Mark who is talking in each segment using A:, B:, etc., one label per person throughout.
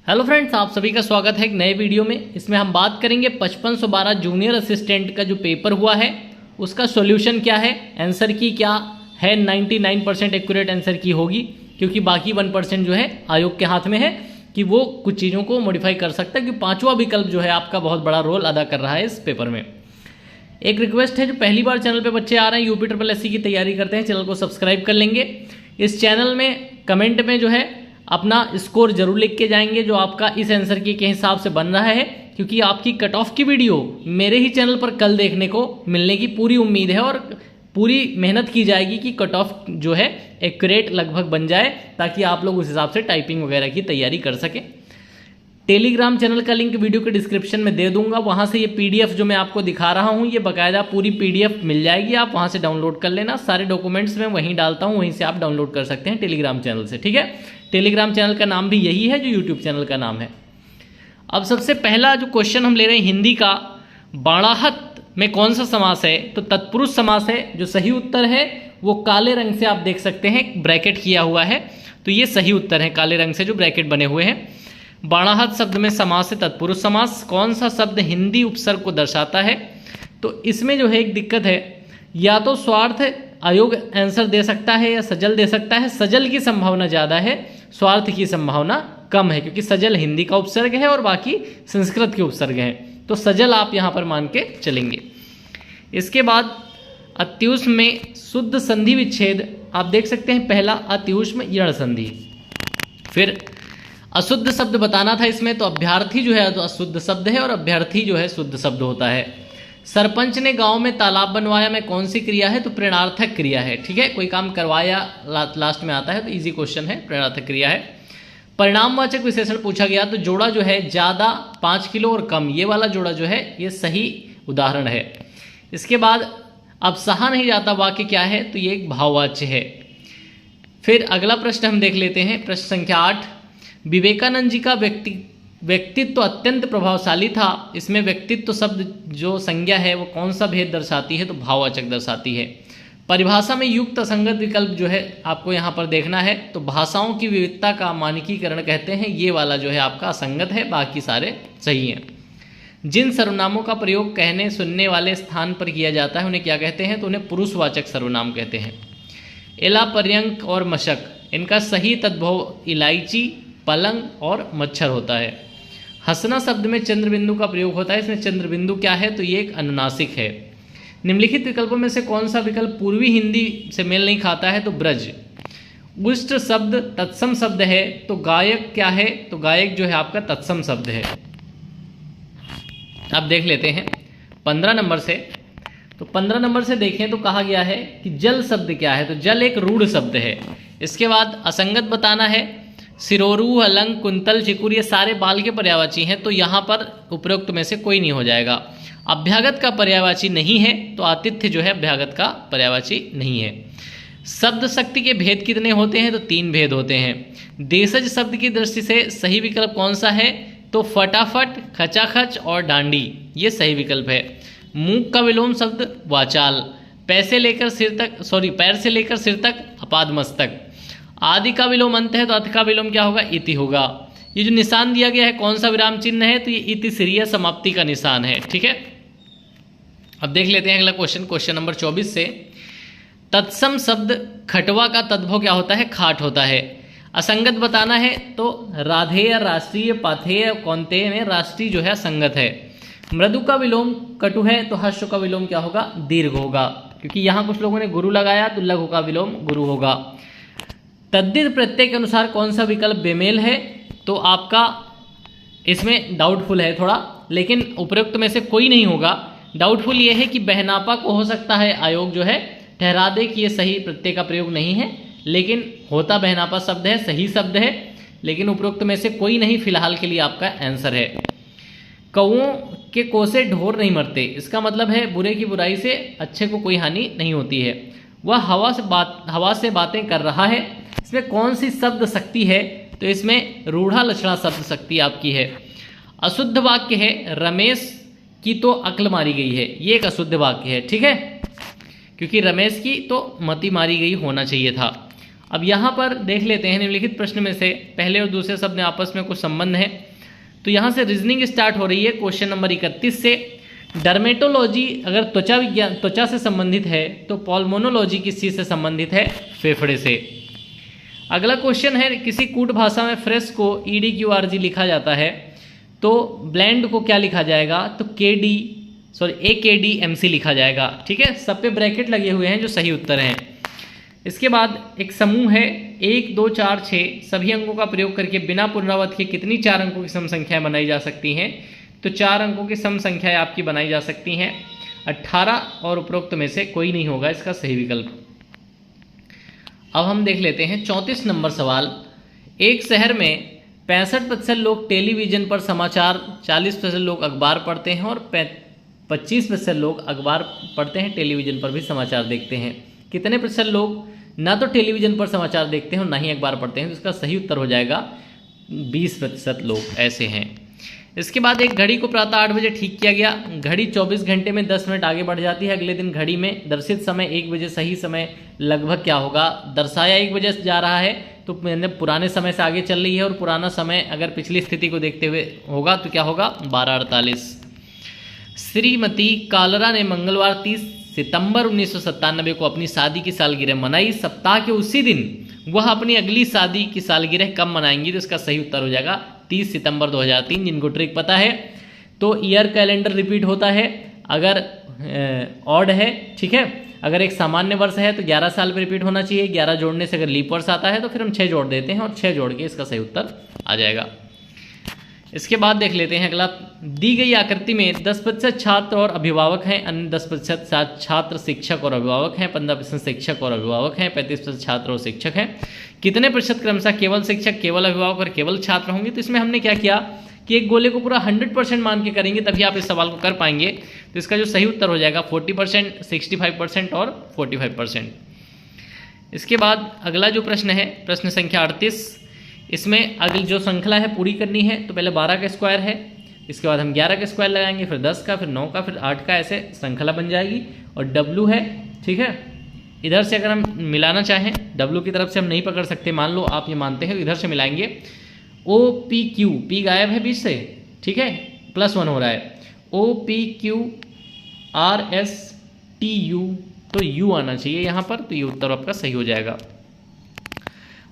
A: Hello friends, आप सभी का स्वागत है एक नए वीडियो में। इसमें हम बात करेंगे 5512 जूनियर असिस्टेंट का जो पेपर हुआ है उसका सॉल्यूशन क्या है, आंसर की क्या है। 99% एक्यूरेट आंसर की होगी, क्योंकि बाकी 1% जो है आयोग के हाथ में है कि वो कुछ चीज़ों को मॉडिफाई कर सकता है, कि पांचवा विकल्प जो है आपका बहुत बड़ा रोल अदा कर रहा है इस पेपर में। एक रिक्वेस्ट है, जो पहली बार चैनल पे बच्चे आ रहे हैं, यूपी ट्रिपल एससी की तैयारी करते हैं, चैनल को सब्सक्राइब कर लेंगे। इस चैनल में कमेंट में जो है अपना स्कोर जरूर लिख के जाएंगे, जो आपका इस आंसर के हिसाब से बन रहा है, क्योंकि आपकी कट ऑफ की वीडियो मेरे ही चैनल पर कल देखने को मिलने की पूरी उम्मीद है और पूरी मेहनत की जाएगी कि कट ऑफ जो है एक्यूरेट लगभग बन जाए, ताकि आप लोग उस हिसाब से टाइपिंग वगैरह की तैयारी कर सकें। टेलीग्राम चैनल का लिंक वीडियो के डिस्क्रिप्शन में दे दूंगा, वहां से ये पीडीएफ जो मैं आपको दिखा रहा हूँ ये बाकायदा पूरी पीडीएफ मिल जाएगी, आप वहां से डाउनलोड कर लेना। सारे डॉक्यूमेंट्स मैं वहीं डालता हूँ, वहीं से आप डाउनलोड कर सकते हैं टेलीग्राम चैनल से, ठीक है। टेलीग्राम चैनल का नाम भी यही है जो यूट्यूब चैनल का नाम है। अब सबसे पहला जो क्वेश्चन हम ले रहे हैं हिंदी का, बाणाहत में कौन सा समास है? तो तत्पुरुष समास है। जो सही उत्तर है वो काले रंग से आप देख सकते हैं ब्रैकेट किया हुआ है, तो ये सही उत्तर है, काले रंग से जो ब्रैकेट बने हुए हैं। बाणाहत शब्द में समास है तत्पुरुष समास। कौन सा शब्द हिंदी उपसर्ग को दर्शाता है? तो इसमें जो है एक दिक्कत है, या तो स्वार्थ आयोग आंसर दे सकता है या सजल दे सकता है। सजल की संभावना ज़्यादा है, स्वार्थ की संभावना कम है, क्योंकि सजल हिंदी का उपसर्ग है और बाकी संस्कृत के उपसर्ग हैं, तो सजल आप यहाँ पर मान के चलेंगे। इसके बाद अत्युष्म में शुद्ध संधि विच्छेद आप देख सकते हैं, पहला अत्युष्म यण संधि। फिर अशुद्ध शब्द बताना था इसमें, तो अभ्यर्थी जो है तो अशुद्ध शब्द है और अभ्यर्थी जो है शुद्ध शब्द होता है। सरपंच ने गांव में तालाब बनवाया में कौन सी क्रिया है? तो प्रेरणार्थक क्रिया है, ठीक है। कोई काम करवाया लास्ट में आता है, तो इजी क्वेश्चन है, प्रेरणार्थक क्रिया है। परिणामवाचक विशेषण पूछा गया, तो जोड़ा जो है ज़्यादा 5 किलो और कम, ये वाला जोड़ा जो है ये सही उदाहरण है। इसके बाद अब सहा नहीं जाता वाक्य क्या है? तो ये एक भाववाच्य है। फिर अगला प्रश्न हम देख लेते हैं, प्रश्न संख्या 8। विवेकानंद जी का व्यक्तित्व अत्यंत प्रभावशाली था। इसमें व्यक्तित्व शब्द जो संज्ञा है वो कौन सा भेद दर्शाती है? तो भाववाचक दर्शाती है। परिभाषा में युक्त असंगत विकल्प जो है आपको यहाँ पर देखना है, तो भाषाओं की विविधता का मानकीकरण कहते हैं, ये वाला जो है आपका असंगत है, बाकी सारे सही हैं। जिन सर्वनामों का प्रयोग कहने सुनने वाले स्थान पर किया जाता है उन्हें क्या कहते हैं? तो उन्हें पुरुषवाचक सर्वनाम कहते हैं। एला, पर्यंक और मशक, इनका सही तद्भव इलायची, पलंग और मच्छर होता है। हंसना शब्द में चंद्रबिंदु का प्रयोग होता है, इसमें चंद्रबिंदु क्या है? तो ये एक अनुनासिक है। निम्नलिखित विकल्पों में से कौन सा विकल्प पूर्वी हिंदी से मेल नहीं खाता है? तो ब्रज। उष्ट शब्द तत्सम शब्द है, तो गायक क्या है? तो गायक जो है आपका तत्सम शब्द है। अब देख लेते हैं 15 नंबर से। तो 15 नंबर से देखें तो कहा गया है कि जल शब्द क्या है? तो जल एक रूढ़ शब्द है। इसके बाद असंगत बताना है, सिरोरू, अलंग, कुंतल, चिकुर, ये सारे बाल के पर्यायवाची हैं, तो यहाँ पर उपरोक्त में से कोई नहीं हो जाएगा। अभ्यागत का पर्यायवाची नहीं है, तो आतिथ्य जो है अभ्यागत का पर्यायवाची नहीं है। शब्द शक्ति के भेद कितने होते हैं? तो 3 भेद होते हैं। देशज शब्द की दृष्टि से सही विकल्प कौन सा है? तो फटाफट, खचाखच और डांडी, ये सही विकल्प है। मूक का विलोम शब्द वाचाल, पैर से लेकर सिर तक अपाद मस्तक। आदि का विलोम अंत है, तो अंत का विलोम क्या होगा? इति होगा। ये जो निशान दिया गया है कौन सा विराम चिन्ह है? तो ये इति सिरिया समाप्ति का निशान है, ठीक है। अब देख लेते हैं अगला क्वेश्चन नंबर 24 से। तत्सम शब्द खटवा का तद्भव क्या होता है? खाट होता है। असंगत बताना है, तो राधेय, राष्ट्रीय, पाथेय, कौंतेय में राष्ट्रीय जो है संगत है। मृदु का विलोम कटु है, तो हर्ष का विलोम क्या होगा? दीर्घ होगा, क्योंकि यहाँ कुछ लोगों ने गुरु लगाया, तो लघु का विलोम गुरु होगा। तद्धित प्रत्यय के अनुसार कौन सा विकल्प बेमेल है? तो आपका इसमें डाउटफुल है थोड़ा, लेकिन उपरोक्त में से कोई नहीं होगा। डाउटफुल ये है कि बहनापा को हो सकता है आयोग जो है ठहरा दे कि ये सही प्रत्यय का प्रयोग नहीं है, लेकिन होता बहनापा शब्द है, सही शब्द है, लेकिन उपरोक्त में से कोई नहीं फिलहाल के लिए आपका आंसर है। कौओं के को से ढोर नहीं मरते, इसका मतलब है बुरे की बुराई से अच्छे को कोई हानि नहीं होती है। वह हवा से बातें कर रहा है, इसमें कौन सी शब्द शक्ति है? तो इसमें रूढ़ा लक्षणा शब्द शक्ति आपकी है। अशुद्ध वाक्य है, रमेश की तो अक्ल मारी गई है, ये एक अशुद्ध वाक्य है, ठीक है, क्योंकि रमेश की तो मति मारी गई होना चाहिए था। अब यहाँ पर देख लेते हैं निम्नलिखित प्रश्न में से पहले और दूसरे शब्द में आपस में कुछ संबंध है। तो यहाँ से रीजनिंग स्टार्ट हो रही है क्वेश्चन नंबर 31 से। डर्मेटोलॉजी अगर त्वचा विज्ञान, त्वचा से संबंधित है, तो पल्मोनोलॉजी किस चीज़ से संबंधित है? फेफड़े से। अगला क्वेश्चन है, किसी कूट भाषा में फ्रेश को EDQRG लिखा जाता है, तो ब्लेंड को क्या लिखा जाएगा? तो AKDMC लिखा जाएगा। ठीक है, सब पे ब्रैकेट लगे हुए हैं जो सही उत्तर हैं। इसके बाद एक समूह है 1, 2, 4, 6 सभी अंकों का प्रयोग करके बिना पुनरावृत्त के कितनी 4 अंकों की सम संख्याएं बनाई जा सकती हैं? तो 4 अंकों की सम संख्याएं आपकी बनाई जा सकती हैं 18 और उपरोक्त में से कोई नहीं होगा इसका सही विकल्प। अब हम देख लेते हैं 34 नंबर सवाल। एक शहर में 65% लोग टेलीविज़न पर समाचार, 40% लोग अखबार पढ़ते हैं और 25% लोग अखबार पढ़ते हैं, टेलीविज़न पर भी समाचार देखते हैं। कितने प्रतिशत लोग ना तो टेलीविज़न पर समाचार देखते हैं और ना ही अखबार पढ़ते हैं? तो इसका सही उत्तर हो जाएगा 20% लोग ऐसे हैं। इसके बाद एक घड़ी को प्रातः 8 बजे ठीक किया गया। घड़ी 24 घंटे में 10 मिनट आगे बढ़ जाती है। अगले दिन घड़ी में दर्शित समय 1 बजे, सही समय लगभग क्या होगा? दर्शाया 1 बजे जा रहा है तो मैंने पुराने समय से आगे चल रही है, और पुराना समय अगर पिछली स्थिति को देखते हुए होगा तो क्या होगा? 12:48। श्रीमती कालरा ने मंगलवार 30 सितंबर 1997 को अपनी शादी की सालगिरह मनाई। सप्ताह के उसी दिन वह अपनी अगली शादी की सालगिरह कब मनाएंगी? तो इसका सही उत्तर हो जाएगा 30 सितंबर 2003। जिनको ट्रिक पता है तो ईयर कैलेंडर रिपीट होता है अगर ऑड है। ठीक है, अगर एक सामान्य वर्ष है तो 11 साल पर रिपीट होना चाहिए। 11 जोड़ने से अगर लीप वर्ष आता है तो फिर हम 6 जोड़ देते हैं और 6 जोड़ के इसका सही उत्तर आ जाएगा। इसके बाद देख लेते हैं अगला। दी गई आकृति में 10% छात्र और अभिभावक हैं, अन्य 10% छात्र शिक्षक और अभिभावक हैं, 15% शिक्षक और अभिभावक हैं, 35% छात्र और शिक्षक हैं। कितने प्रतिशत क्रमशः केवल शिक्षक, केवल अभिभावक और केवल छात्र होंगे? तो इसमें हमने क्या किया कि एक गोले को पूरा 100% मान के करेंगे तभी आप इस सवाल को कर पाएंगे। तो इसका जो सही उत्तर हो जाएगा 40%, 65% और 45%। इसके बाद अगला जो प्रश्न है प्रश्न संख्या 38। इसमें अगली जो श्रृंखला है पूरी करनी है। तो पहले 12 का स्क्वायर है, इसके बाद हम 11 का स्क्वायर लगाएंगे, फिर 10 का, फिर 9 का, फिर 8 का, ऐसे श्रृंखला बन जाएगी। और W है, ठीक है, इधर से अगर हम मिलाना चाहें, W की तरफ से हम नहीं पकड़ सकते, मान लो आप ये मानते हैं, इधर से मिलाएंगे OPQ, P गायब है बीच से, ठीक है, +1 हो रहा है, OPQRSTU, तो U आना चाहिए यहाँ पर, तो ये उत्तर आपका सही हो जाएगा।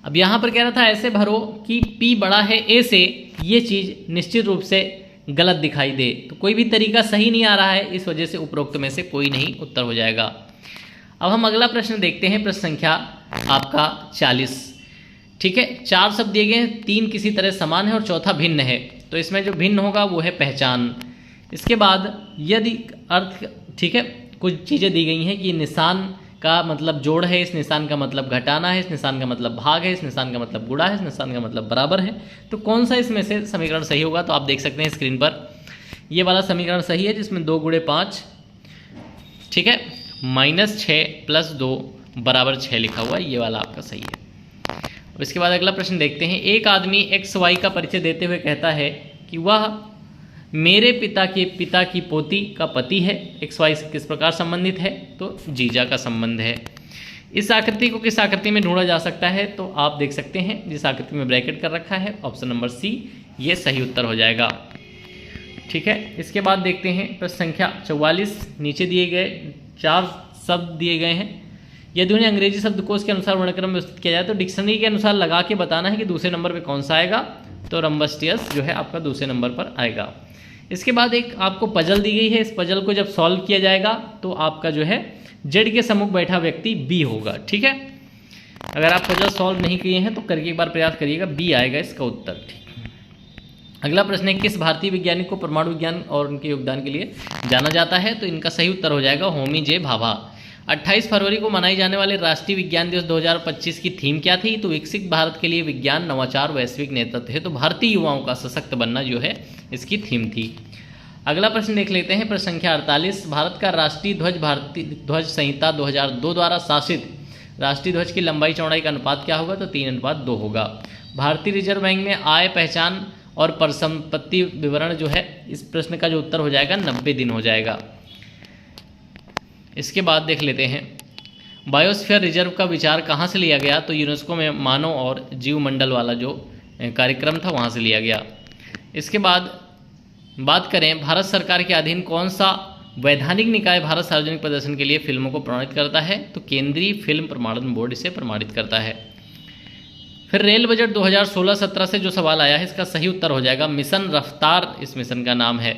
A: अब यहाँ पर कह रहा था ऐसे भरो कि P बड़ा है A से, ये चीज़ निश्चित रूप से गलत दिखाई दे। तो कोई भी तरीका सही नहीं आ रहा है, इस वजह से उपरोक्त में से कोई नहीं उत्तर हो जाएगा। अब हम अगला प्रश्न देखते हैं, प्रश्न संख्या आपका 40। ठीक है, 4 शब्द दिए गए हैं, 3 किसी तरह समान है और चौथा भिन्न है। तो इसमें जो भिन्न होगा वो है पहचान। इसके बाद यदि अर्थ, ठीक है, कुछ चीज़ें दी गई हैं कि निशान का मतलब जोड़ है, इस निशान का मतलब घटाना है, इस निशान का मतलब भाग है, इस निशान का मतलब गुणा है, इस निशान का मतलब बराबर है। तो कौन सा इसमें से समीकरण सही होगा? तो आप देख सकते हैं स्क्रीन पर, ये वाला समीकरण सही है जिसमें 2 × 5, ठीक है, -6 + 2 = 6 लिखा हुआ है, ये वाला आपका सही है। अब इसके बाद अगला प्रश्न देखते हैं। एक आदमी XY का परिचय देते हुए कहता है कि वह मेरे पिता की पोती का पति है। XY से किस प्रकार संबंधित है? तो जीजा का संबंध है। इस आकृति को किस आकृति में ढूंढा जा सकता है? तो आप देख सकते हैं जिस आकृति में ब्रैकेट कर रखा है, ऑप्शन नंबर C, ये सही उत्तर हो जाएगा। ठीक है, इसके बाद देखते हैं प्रश्न संख्या 44। नीचे दिए गए 4 शब्द दिए गए हैं। यदि उन्हें अंग्रेजी शब्दकोश के अनुसार वर्णक्रम में व्यवस्थित किया जाए तो डिक्शनरी के अनुसार लगा के बताना है कि दूसरे नंबर पे कौन सा आएगा। तो रम्बस्टियस जो है आपका दूसरे नंबर पर आएगा। इसके बाद एक आपको पजल दी गई है, इस पजल को जब सॉल्व किया जाएगा तो आपका जो है जेड के सम्मुख बैठा व्यक्ति बी होगा। ठीक है, अगर आप पजल सॉल्व नहीं किए हैं तो करके एक बार प्रयास करिएगा, बी आएगा इसका उत्तर। ठीक, अगला प्रश्न है, किस भारतीय वैज्ञानिक को परमाणु विज्ञान और उनके योगदान के लिए जाना जाता है? तो इनका सही उत्तर हो जाएगा होमी जे भाभा। 28 फरवरी को मनाई जाने वाले राष्ट्रीय विज्ञान दिवस 2025 की थीम क्या थी? तो विकसित भारत के लिए विज्ञान, नवाचार, वैश्विक नेतृत्व है। तो भारतीय युवाओं का सशक्त बनना जो है इसकी थीम थी। अगला प्रश्न देख लेते हैं, प्रश्न संख्या 48। भारत का राष्ट्रीय ध्वज भारतीय ध्वज संहिता 2002 द्वारा शासित राष्ट्रीय ध्वज की लंबाई चौड़ाई का अनुपात क्या होगा? तो 3:2 होगा। भारतीय रिजर्व बैंक में आय, पहचान और परिसंपत्ति विवरण जो है, इस प्रश्न का जो उत्तर हो जाएगा 90 दिन हो जाएगा। इसके बाद देख लेते हैं, बायोस्फीयर रिजर्व का विचार कहाँ से लिया गया? तो यूनेस्को में मानव और जीव मंडल वाला जो कार्यक्रम था वहाँ से लिया गया। इसके बाद बात करें भारत सरकार के अधीन कौन सा वैधानिक निकाय भारत सार्वजनिक प्रदर्शन के लिए फिल्मों को प्रमाणित करता है? तो केंद्रीय फिल्म प्रमाणन बोर्ड इसे प्रमाणित करता है। फिर रेल बजट 2016-17 से जो सवाल आया है इसका सही उत्तर हो जाएगा मिशन रफ्तार, इस मिशन का नाम है।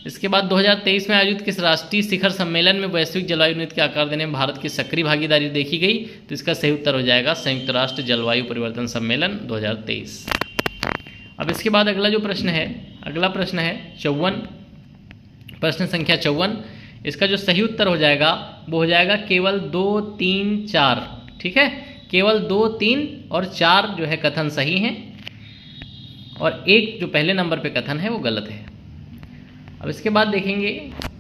A: इसके बाद 2023 में आयोजित किस राष्ट्रीय शिखर सम्मेलन में वैश्विक जलवायु नीति के आकार देने में भारत की सक्रिय भागीदारी देखी गई? तो इसका सही उत्तर हो जाएगा संयुक्त राष्ट्र जलवायु परिवर्तन सम्मेलन 2023। अब इसके बाद अगला जो प्रश्न है, अगला प्रश्न है 54, प्रश्न संख्या 54। इसका जो सही उत्तर हो जाएगा वो हो जाएगा केवल 2, 3, 4। ठीक है, केवल 2, 3 और 4 जो है कथन सही हैं और एक जो पहले नंबर पे कथन है वो गलत है। अब इसके बाद देखेंगे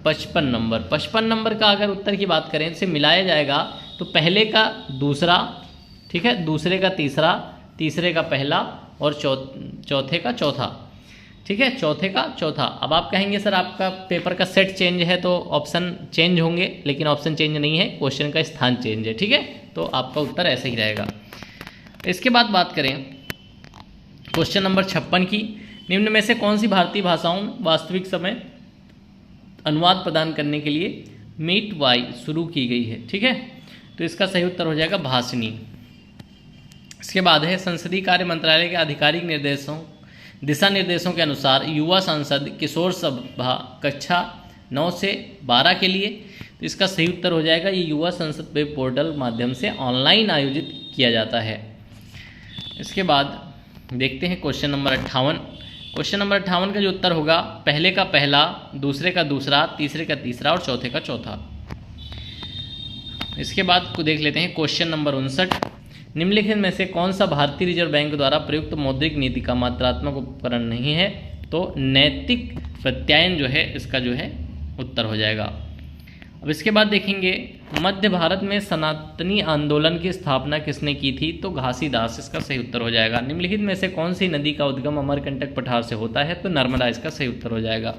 A: 55 नंबर। 55 नंबर का अगर उत्तर की बात करें, इसे मिलाया जाएगा तो पहले का दूसरा, ठीक है, दूसरे का तीसरा, तीसरे का पहला और चौथे का चौथा। ठीक है, चौथे का चौथा। अब आप कहेंगे सर आपका पेपर का सेट चेंज है तो ऑप्शन चेंज होंगे, लेकिन ऑप्शन चेंज नहीं है, क्वेश्चन का स्थान चेंज है। ठीक है, तो आपका उत्तर ऐसे ही रहेगा। इसके बाद बात करें क्वेश्चन नंबर 56 की। निम्न में से कौन सी भारतीय भाषाओं में वास्तविक समय अनुवाद प्रदान करने के लिए मीट वाई शुरू की गई है? ठीक है, तो इसका सही उत्तर हो जाएगा भाषणी। इसके बाद है संसदीय कार्य मंत्रालय के आधिकारिक दिशा निर्देशों के अनुसार युवा संसद किशोर सभा कक्षा 9 से 12 के लिए, तो इसका सही उत्तर हो जाएगा ये युवा संसद वेब पोर्टल माध्यम से ऑनलाइन आयोजित किया जाता है। इसके बाद देखते हैं क्वेश्चन नंबर 58। क्वेश्चन नंबर 58 का जो उत्तर होगा पहले का पहला, दूसरे का दूसरा, तीसरे का तीसरा और चौथे का चौथा। इसके बाद को देख लेते हैं क्वेश्चन नंबर 59। निम्नलिखित में से कौन सा भारतीय रिजर्व बैंक द्वारा प्रयुक्त मौद्रिक नीति का मात्रात्मक उपकरण नहीं है? तो नैतिक प्रत्यायन जो है इसका जो है उत्तर हो जाएगा। अब इसके बाद देखेंगे मध्य भारत में सनातनी आंदोलन की स्थापना किसने की थी? तो घासीदास, इसका सही उत्तर हो जाएगा। निम्नलिखित में से कौन सी नदी का उद्गम अमरकंटक पठार से होता है? तो नर्मदा, इसका सही उत्तर हो जाएगा।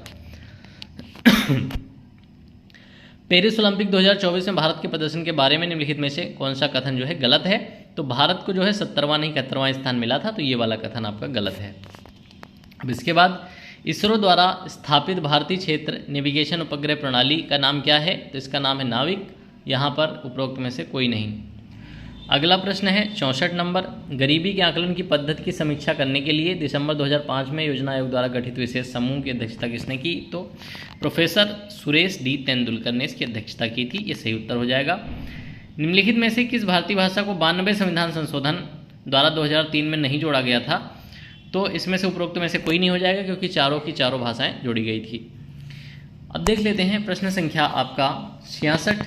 A: पेरिस ओलंपिक 2024 में भारत के प्रदर्शन के बारे में निम्नलिखित में से कौन सा कथन जो है गलत है? तो भारत को जो है 70वां नहीं 71वां स्थान मिला था, तो ये वाला कथन आपका गलत है। अब इसके बाद इसरो द्वारा स्थापित भारतीय क्षेत्र नेविगेशन उपग्रह प्रणाली का नाम क्या है? तो इसका नाम है नाविक। यहाँ पर उपरोक्त में से कोई नहीं। अगला प्रश्न है 64 नंबर। गरीबी के आकलन की पद्धति की समीक्षा करने के लिए दिसंबर 2005 में योजना आयोग द्वारा गठित विशेष समूह की अध्यक्षता किसने की? तो प्रोफेसर सुरेश डी तेंदुलकर ने इसकी अध्यक्षता की थी। ये सही उत्तर हो जाएगा। निम्नलिखित में से किस भारतीय भाषा को 92 संविधान संशोधन द्वारा 2003 में नहीं जोड़ा गया था? तो इसमें से उपरोक्त में से कोई नहीं हो जाएगा, क्योंकि चारों की चारों भाषाएं जोड़ी गई थी। अब देख लेते हैं प्रश्न संख्या आपका 66।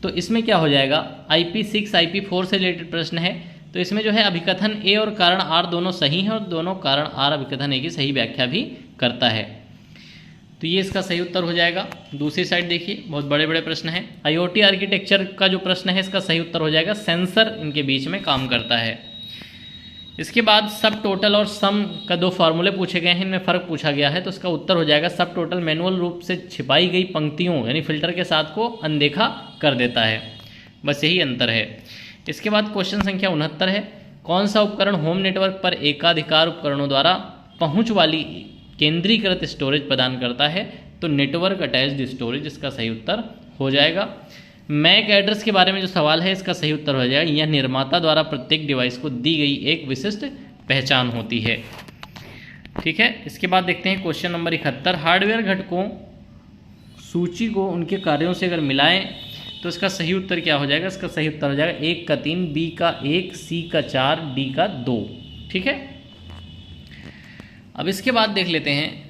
A: तो इसमें क्या हो जाएगा? IP6 IP4 से रिलेटेड प्रश्न है। तो इसमें जो है अभिकथन ए और कारण आर दोनों सही हैं और दोनों कारण आर अभिकथन ए की सही व्याख्या भी करता है, तो ये इसका सही उत्तर हो जाएगा। दूसरी साइड देखिए, बहुत बड़े बड़े प्रश्न हैं। IoT आर्किटेक्चर का जो प्रश्न है इसका सही उत्तर हो जाएगा सेंसर इनके बीच में काम करता है। इसके बाद सब टोटल और सम का 2 फार्मूले पूछे गए हैं, इनमें फ़र्क पूछा गया है, तो इसका उत्तर हो जाएगा सब टोटल मैनुअल रूप से छिपाई गई पंक्तियों यानी फिल्टर के साथ को अनदेखा कर देता है, बस यही अंतर है। इसके बाद क्वेश्चन संख्या 69 है। कौन सा उपकरण होम नेटवर्क पर एकाधिकार उपकरणों द्वारा पहुंच वाली केंद्रीकृत स्टोरेज प्रदान करता है? तो नेटवर्क अटैच्ड स्टोरेज, इसका सही उत्तर हो जाएगा। मैक एड्रेस के बारे में जो सवाल है इसका सही उत्तर हो जाएगा यह निर्माता द्वारा प्रत्येक डिवाइस को दी गई एक विशिष्ट पहचान होती है। ठीक है, इसके बाद देखते हैं क्वेश्चन नंबर 71। हार्डवेयर घटकों सूची को उनके कार्यों से अगर मिलाएं तो इसका सही उत्तर क्या हो जाएगा? इसका सही उत्तर हो जाएगा 1 का 3, B का 1, C का 4, D का 2। ठीक है, अब इसके बाद देख लेते हैं।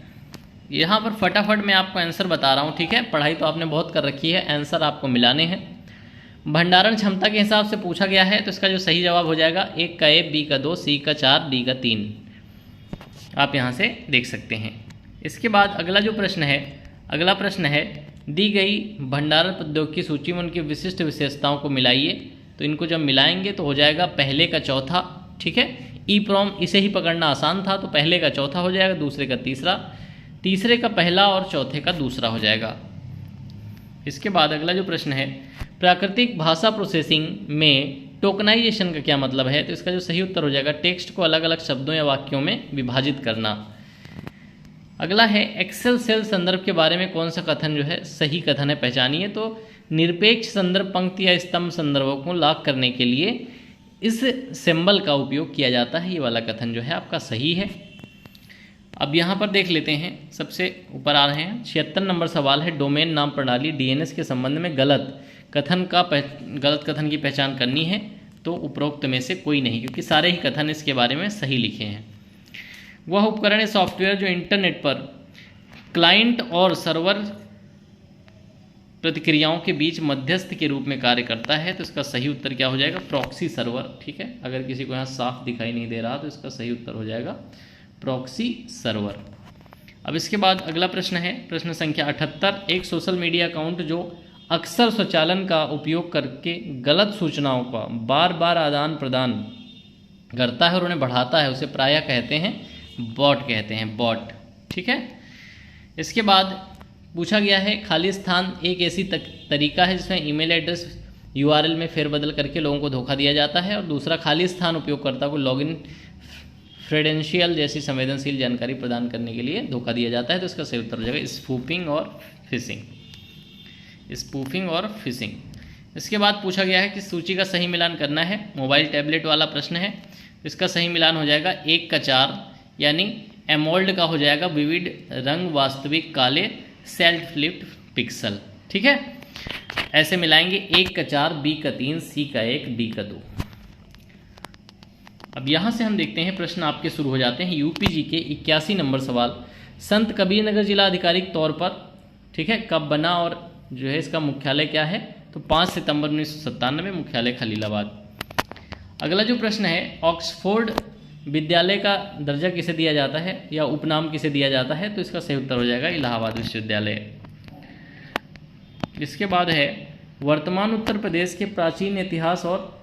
A: यहाँ पर फटाफट मैं आपको आंसर बता रहा हूँ। ठीक है, पढ़ाई तो आपने बहुत कर रखी है, आंसर आपको मिलाने हैं। भंडारण क्षमता के हिसाब से पूछा गया है, तो इसका जो सही जवाब हो जाएगा 1 का 1, B का 2, C का 4, D का 3। आप यहाँ से देख सकते हैं। इसके बाद अगला जो प्रश्न है, अगला प्रश्न है दी गई भंडारण प्रौद्योगिकी की सूची में उनकी विशिष्ट विशेषताओं को मिलाइए। तो इनको जब मिलाएंगे तो हो जाएगा पहले का चौथा। ठीक है, EEPROM इसे ही पकड़ना आसान था, तो पहले का चौथा हो जाएगा, दूसरे का तीसरा, तीसरे का पहला और चौथे का दूसरा हो जाएगा। इसके बाद अगला जो प्रश्न है प्राकृतिक भाषा प्रोसेसिंग में टोकनाइजेशन का क्या मतलब है? तो इसका जो सही उत्तर हो जाएगा टेक्स्ट को अलग अलग शब्दों या वाक्यों में विभाजित करना। अगला है एक्सेल सेल संदर्भ के बारे में कौन सा कथन जो है सही कथन है, पहचानिए। तो निरपेक्ष संदर्भ पंक्ति या स्तंभ संदर्भों को लॉक करने के लिए इस सिंबल का उपयोग किया जाता है, ये वाला कथन जो है आपका सही है। अब यहाँ पर देख लेते हैं, सबसे ऊपर आ रहे हैं 76 नंबर सवाल है, डोमेन नाम प्रणाली डीएनएस के संबंध में गलत कथन की पहचान करनी है। तो उपरोक्त में से कोई नहीं, क्योंकि सारे ही कथन इसके बारे में सही लिखे हैं। वह उपकरण है सॉफ्टवेयर जो इंटरनेट पर क्लाइंट और सर्वर प्रतिक्रियाओं के बीच मध्यस्थ के रूप में कार्य करता है। तो इसका सही उत्तर क्या हो जाएगा? Proxy server. ठीक है, अगर किसी को यहाँ साफ दिखाई नहीं दे रहा तो इसका सही उत्तर हो जाएगा प्रॉक्सी सर्वर। अब इसके बाद अगला प्रश्न है प्रश्न संख्या 78। एक सोशल मीडिया अकाउंट जो अक्सर स्वचालन का उपयोग करके गलत सूचनाओं का बार बार आदान प्रदान करता है और उन्हें बढ़ाता है, उसे प्रायः कहते हैं बॉट, कहते हैं बॉट। ठीक है, इसके बाद पूछा गया है खाली स्थान एक ऐसी तरीका है जिसमें ईमेल एड्रेस यूआरएल में फेरबदल करके लोगों को धोखा दिया जाता है, और दूसरा खाली स्थान उपयोगकर्ता को लॉगिन क्रेडेंशियल जैसी संवेदनशील जानकारी प्रदान करने के लिए धोखा दिया जाता है। तो इसका सही उत्तर हो जाएगा स्पूफिंग और फिशिंग। स्पूफिंग और फिशिंग। इसके बाद पूछा गया है कि सूची का सही मिलान करना है, मोबाइल टैबलेट वाला प्रश्न है। इसका सही मिलान हो जाएगा 1 का 4, यानी एमोल्ड का हो जाएगा विविध रंग वास्तविक काले सेल्फ फ्लिप्ड पिक्सल। ठीक है, ऐसे मिलाएंगे 1 का 4, बी का 3, सी का 1, डी का 2। अब यहाँ से हम देखते हैं प्रश्न आपके शुरू हो जाते हैं। यूपीजी के 81 नंबर सवाल, संत कबीरनगर जिला आधिकारिक तौर पर ठीक है कब बना और जो है इसका मुख्यालय क्या है? तो 5 सितंबर 1997, मुख्यालय खलीलाबाद। अगला जो प्रश्न है, ऑक्सफोर्ड विद्यालय का दर्जा किसे दिया जाता है या उपनाम किसे दिया जाता है? तो इसका सही उत्तर हो जाएगा इलाहाबाद विश्वविद्यालय। इसके बाद है वर्तमान उत्तर प्रदेश के प्राचीन इतिहास और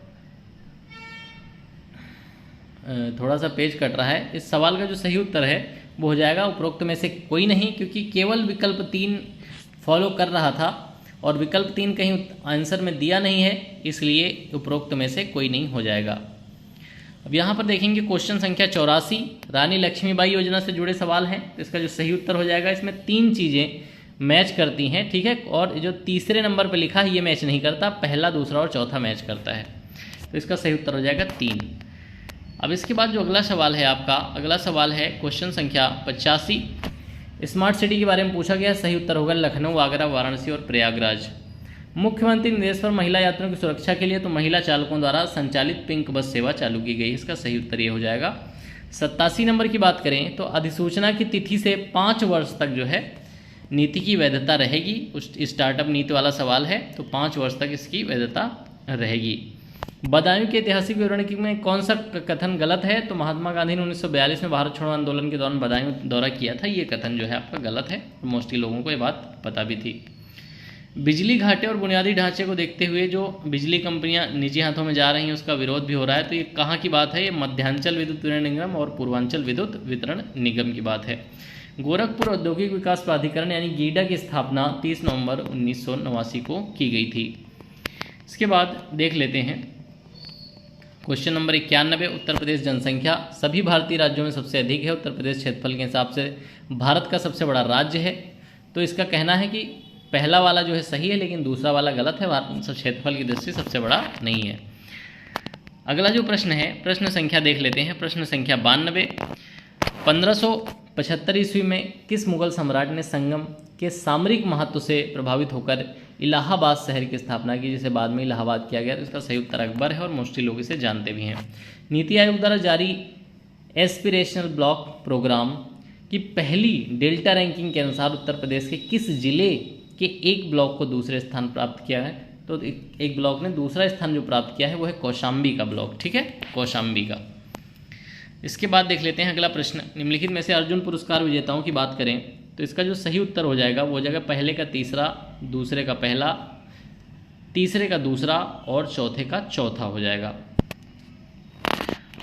A: थोड़ा सा पेज कट रहा है। इस सवाल का जो सही उत्तर है वो हो जाएगा उपरोक्त में से कोई नहीं, क्योंकि केवल विकल्प 3 फॉलो कर रहा था और विकल्प 3 कहीं आंसर में दिया नहीं है, इसलिए उपरोक्त में से कोई नहीं हो जाएगा। अब यहाँ पर देखेंगे क्वेश्चन संख्या 84, रानी लक्ष्मीबाई योजना से जुड़े सवाल हैं। तो इसका जो सही उत्तर हो जाएगा, इसमें 3 चीज़ें मैच करती हैं। ठीक है, और जो तीसरे नंबर पर लिखा है ये मैच नहीं करता, पहला, दूसरा और चौथा मैच करता है। तो इसका सही उत्तर हो जाएगा 3। अब इसके बाद जो अगला सवाल है आपका, अगला सवाल है क्वेश्चन संख्या 85, स्मार्ट सिटी के बारे में पूछा गया। सही उत्तर होगा लखनऊ, आगरा, वाराणसी और प्रयागराज। मुख्यमंत्री निर्देश पर महिला यात्रियों की सुरक्षा के लिए तो महिला चालकों द्वारा संचालित पिंक बस सेवा चालू की गई। इसका सही उत्तर ये हो जाएगा। 87 नंबर की बात करें तो अधिसूचना की तिथि से 5 वर्ष तक जो है नीति की वैधता रहेगी। उस स्टार्टअप नीति वाला सवाल है, तो 5 वर्ष तक इसकी वैधता रहेगी। बदायूं के ऐतिहासिक विवरण में कौन सा कथन गलत है? तो महात्मा गांधी ने 1942 में भारत छोड़ो आंदोलन के दौरान बदायूं दौरा किया था, ये कथन जो है आपका गलत है। मोस्टली लोगों को ये बात पता भी थी। बिजली घाटे और बुनियादी ढांचे को देखते हुए जो बिजली कंपनियां निजी हाथों में जा रही हैं उसका विरोध भी हो रहा है। तो ये कहाँ की बात है? ये मध्यांचल विद्युत वितरण निगम और पूर्वांचल विद्युत वितरण निगम की बात है। गोरखपुर औद्योगिक विकास प्राधिकरण यानी गीडा की स्थापना 30 नवंबर 1989 को की गई थी। इसके बाद देख लेते हैं क्वेश्चन नंबर 91, उत्तर प्रदेश जनसंख्या सभी भारतीय राज्यों में सबसे अधिक है। उत्तर प्रदेश क्षेत्रफल के हिसाब से भारत का सबसे बड़ा राज्य है। तो इसका कहना है कि पहला वाला जो है सही है, लेकिन दूसरा वाला गलत है, भारत क्षेत्रफल की दृष्टि से सबसे बड़ा नहीं है। अगला जो प्रश्न है, प्रश्न संख्या देख लेते हैं, प्रश्न संख्या 92, 1575 ईस्वी में किस मुगल सम्राट ने संगम के सामरिक महत्व से प्रभावित होकर इलाहाबाद शहर की स्थापना की, जिसे बाद में इलाहाबाद किया गया? तो इसका सही उत्तर अकबर है और मोस्टली लोग इसे जानते भी हैं। नीति आयोग द्वारा जारी एस्पिरेशनल ब्लॉक प्रोग्राम की पहली डेल्टा रैंकिंग के अनुसार उत्तर प्रदेश के किस जिले के एक ब्लॉक को दूसरे स्थान प्राप्त किया है? तो एक ब्लॉक ने दूसरा स्थान जो प्राप्त किया है वो है कौशाम्बी का ब्लॉक। ठीक है, कौशाम्बी का। इसके बाद देख लेते हैं अगला प्रश्न, निम्नलिखित में से अर्जुन पुरस्कार विजेताओं की बात करें तो इसका जो सही उत्तर हो जाएगा वो हो जाएगा पहले का तीसरा, दूसरे का पहला, तीसरे का दूसरा और चौथे का चौथा हो जाएगा।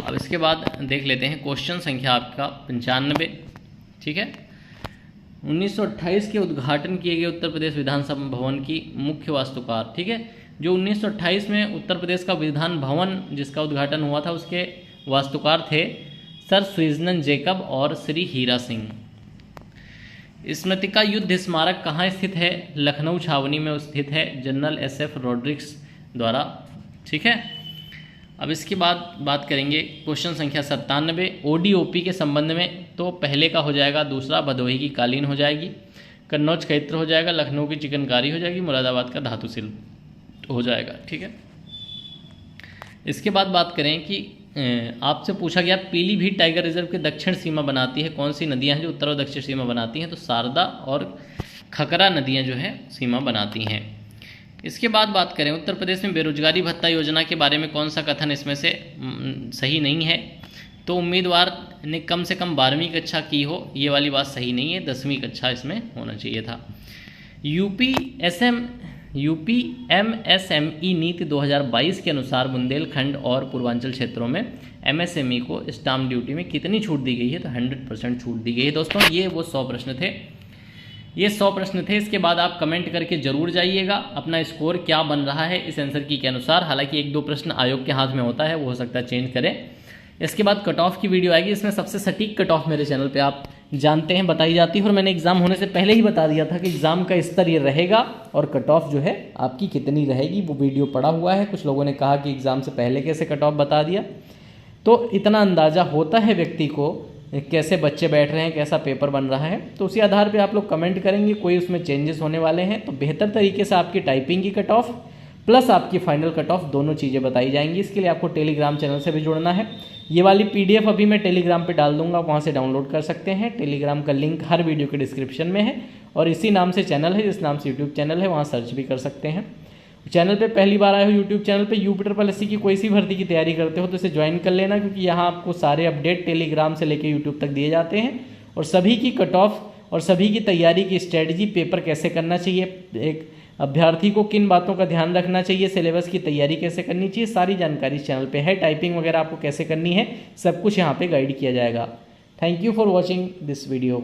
A: अब इसके बाद देख लेते हैं क्वेश्चन संख्या आपका 95। ठीक है, 1928 के उद्घाटन किए गए उत्तर प्रदेश विधानसभा भवन की मुख्य वास्तुकार ठीक है जो 1928 में उत्तर प्रदेश का विधान भवन जिसका उद्घाटन हुआ था उसके वास्तुकार थे सर स्विजनन जेकब और श्री हीरा सिंह। स्मृतिका युद्ध स्मारक कहाँ स्थित है? लखनऊ छावनी में स्थित है, जनरल SF रॉड्रिक्स द्वारा। ठीक है, अब इसके बाद बात करेंगे क्वेश्चन संख्या 97 ODOP के संबंध में। तो पहले का हो जाएगा, दूसरा भदोही की कालीन हो जाएगी, कन्नौज का इत्र हो जाएगा, लखनऊ की चिकनकारी हो जाएगी, मुरादाबाद का धातु शिल्प हो जाएगा। ठीक है, इसके बाद बात करें कि आपसे पूछा गया पीलीभीत टाइगर रिजर्व की दक्षिण सीमा बनाती है कौन सी नदियां हैं जो उत्तर और दक्षिण सीमा बनाती हैं? तो शारदा और खकरा नदियां जो है सीमा बनाती हैं। इसके बाद बात करें उत्तर प्रदेश में बेरोजगारी भत्ता योजना के बारे में कौन सा कथन इसमें से सही नहीं है? तो उम्मीदवार ने कम से कम 12वीं कक्षा की हो, ये वाली बात सही नहीं है, 10वीं कक्षा इसमें होना चाहिए था। यूपी MSME नीति 2022 के अनुसार बुंदेलखंड और पूर्वांचल क्षेत्रों में MSME को स्टाम्प ड्यूटी में कितनी छूट दी गई है? तो 100% छूट दी गई है। दोस्तों ये वो 100 प्रश्न थे, ये 100 प्रश्न थे। इसके बाद आप कमेंट करके जरूर जाइएगा अपना स्कोर क्या बन रहा है इस आंसर की के अनुसार। हालांकि 1-2 प्रश्न आयोग के हाथ में होता है, वो हो सकता है चेंज करें। इसके बाद कट ऑफ की वीडियो आएगी, इसमें सबसे सटीक कट ऑफ मेरे चैनल पे आप जानते हैं बताई जाती है, और मैंने एग्जाम होने से पहले ही बता दिया था कि एग्जाम का स्तर ये रहेगा और कट ऑफ जो है आपकी कितनी रहेगी वो वीडियो पड़ा हुआ है। कुछ लोगों ने कहा कि एग्जाम से पहले कैसे कट ऑफ बता दिया, तो इतना अंदाजा होता है व्यक्ति को कैसे बच्चे बैठ रहे हैं, कैसा पेपर बन रहा है। तो उसी आधार पे आप लोग कमेंट करेंगे कोई उसमें चेंजेस होने वाले हैं तो बेहतर तरीके से आपकी टाइपिंग की कट ऑफ प्लस आपकी फाइनल कट ऑफ दोनों चीज़ें बताई जाएंगी। इसके लिए आपको टेलीग्राम चैनल से भी जुड़ना है। ये वाली PDF अभी मैं टेलीग्राम पे डाल दूंगा, वहाँ से डाउनलोड कर सकते हैं। टेलीग्राम का लिंक हर वीडियो के डिस्क्रिप्शन में है, और इसी नाम से चैनल है, जिस नाम से यूट्यूब चैनल है, वहाँ सर्च भी कर सकते हैं। चैनल पे पहली बार आए हो यूट्यूब चैनल पे UPSSC की कोई सी भर्ती की तैयारी करते हो तो इसे ज्वाइन कर लेना, क्योंकि यहाँ आपको सारे अपडेट टेलीग्राम से लेकर यूट्यूब तक दिए जाते हैं, और सभी की कट ऑफ और सभी की तैयारी की स्ट्रेटजी, पेपर कैसे करना चाहिए, एक अभ्यर्थी को किन बातों का ध्यान रखना चाहिए, सिलेबस की तैयारी कैसे करनी चाहिए, सारी जानकारी इस चैनल पे है। टाइपिंग वगैरह आपको कैसे करनी है सब कुछ यहाँ पे गाइड किया जाएगा। Thank you for watching this video.